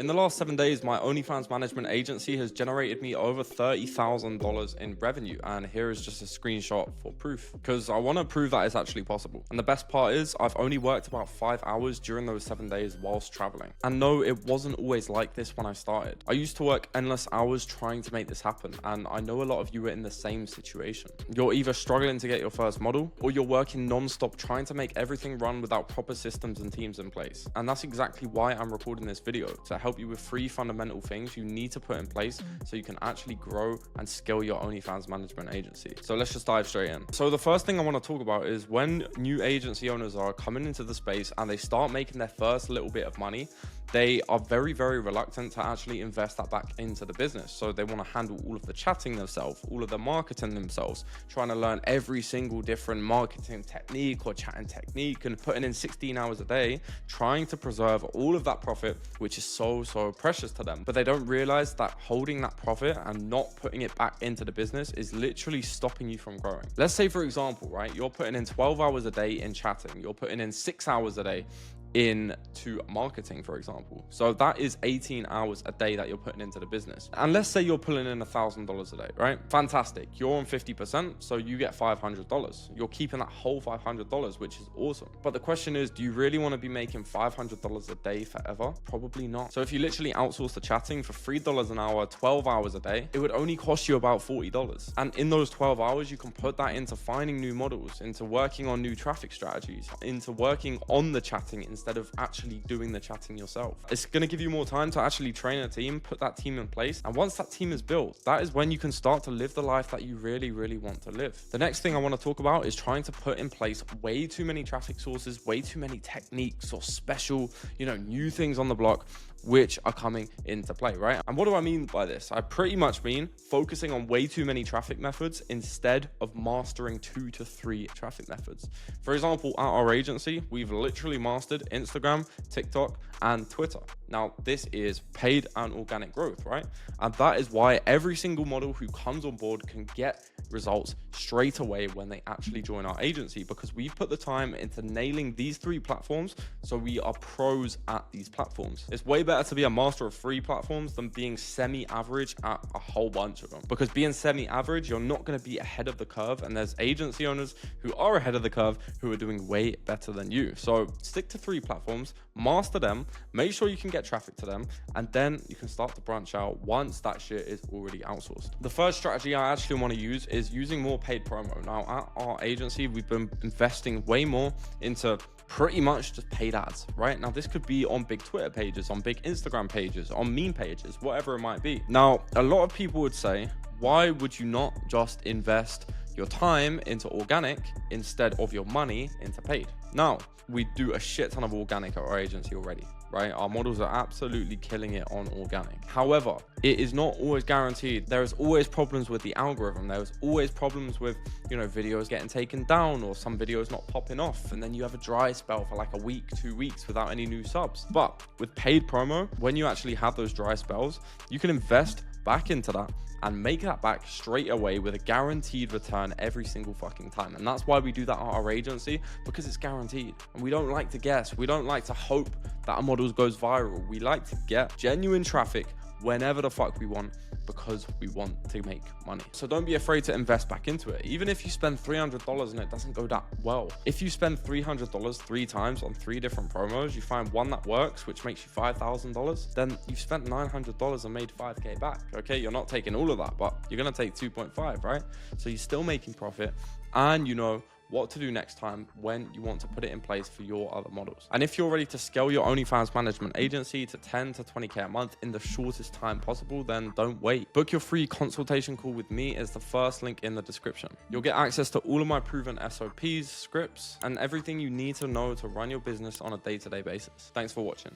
In the last 7 days, my OnlyFans management agency has generated me over $30,000 in revenue, and here is just a screenshot for proof, because I want to prove that it's actually possible. And the best part is I've only worked about 5 hours during those 7 days whilst traveling. And no, it wasn't always like this when I started. I used to work endless hours trying to make this happen, and I know a lot of you are in the same situation. You're either struggling to get your first model, or you're working non-stop trying to make everything run without proper systems and teams in place. And that's exactly why I'm recording this video, to help you with 3 fundamental things you need to put in place so you can actually grow and scale your OnlyFans management agency. So let's just dive straight in. So the first thing I want to talk about is when new agency owners are coming into the space and they start making their first little bit of money, they are very, very reluctant to actually invest that back into the business. So they want to handle all of the chatting themselves, all of the marketing themselves, trying to learn every single different marketing technique or chatting technique, and putting in 16 hours a day, trying to preserve all of that profit, which is so precious to them. But they don't realize that holding that profit and not putting it back into the business is literally stopping you from growing. Let's say, for example, right, you're putting in 12 hours a day in chatting, you're putting in 6 hours a day into marketing, for example. So that is 18 hours a day that you're putting into the business. And let's say you're pulling in $1,000 a day, right? Fantastic. You're on 50%, so you get $500. You're keeping that whole $500, which is awesome. But the question is, do you really want to be making $500 a day forever? Probably not. So if you literally outsource the chatting for $3 an hour, 12 hours a day, it would only cost you about $40. And in those 12 hours, you can put that into finding new models, into working on new traffic strategies, into working on the chatting instead of actually doing the chatting yourself. It's going to give you more time to actually train a team, put that team in place. And once that team is built, that is when you can start to live the life that you really, really want to live. The next thing I want to talk about is trying to put in place way too many traffic sources, way too many techniques or special, new things on the block, which are coming into play, right? And what do I mean by this? I pretty much mean focusing on way too many traffic methods instead of mastering 2 to 3 traffic methods. For example, at our agency, we've literally mastered Instagram, TikTok, and Twitter. Now, this is paid and organic growth, right? And that is why every single model who comes on board can get results straight away when they actually join our agency, because we've put the time into nailing these 3 platforms, so we are pros at these platforms. It's way better to be a master of 3 platforms than being semi-average at a whole bunch of them, because being semi-average, you're not going to be ahead of the curve, and there's agency owners who are ahead of the curve who are doing way better than you. So stick to 3 platforms, master them, make sure you can get traffic to them, and then you can start to branch out once that shit is already outsourced. The first strategy I actually want to use is using more paid promo. Now, at our agency, we've been investing way more into pretty much just paid ads, right? Now, this could be on big Twitter pages, on big Instagram pages, on meme pages, whatever it might be. Now, a lot of people would say, why would you not just invest your time into organic instead of your money into paid? Now, we do a shit ton of organic at our agency already, right? Our models are absolutely killing it on organic. However, it is not always guaranteed. There is always problems with the algorithm. There's always problems with, videos getting taken down or some videos not popping off. And then you have a dry spell for like a week, 2 weeks without any new subs. But with paid promo, when you actually have those dry spells, you can invest back into that and make that back straight away with a guaranteed return every single fucking time. And that's why we do that at our agency, because it's guaranteed. And we don't like to guess. We don't like to hope that a model goes viral. We like to get genuine traffic whenever the fuck we want, because we want to make money. So don't be afraid to invest back into it. Even if you spend $300 and it doesn't go that well. If you spend $300 3 times on 3 different promos, you find one that works, which makes you $5,000, then you've spent $900 and made 5K back. Okay, you're not taking all of that, but you're gonna take 2.5, right? So you're still making profit, and you know what to do next time when you want to put it in place for your other models. And if you're ready to scale your OnlyFans management agency to 10 to 20K a month in the shortest time possible, then don't wait. Book your free consultation call with me as the first link in the description. You'll get access to all of my proven SOPs, scripts, and everything you need to know to run your business on a day-to-day basis. Thanks for watching.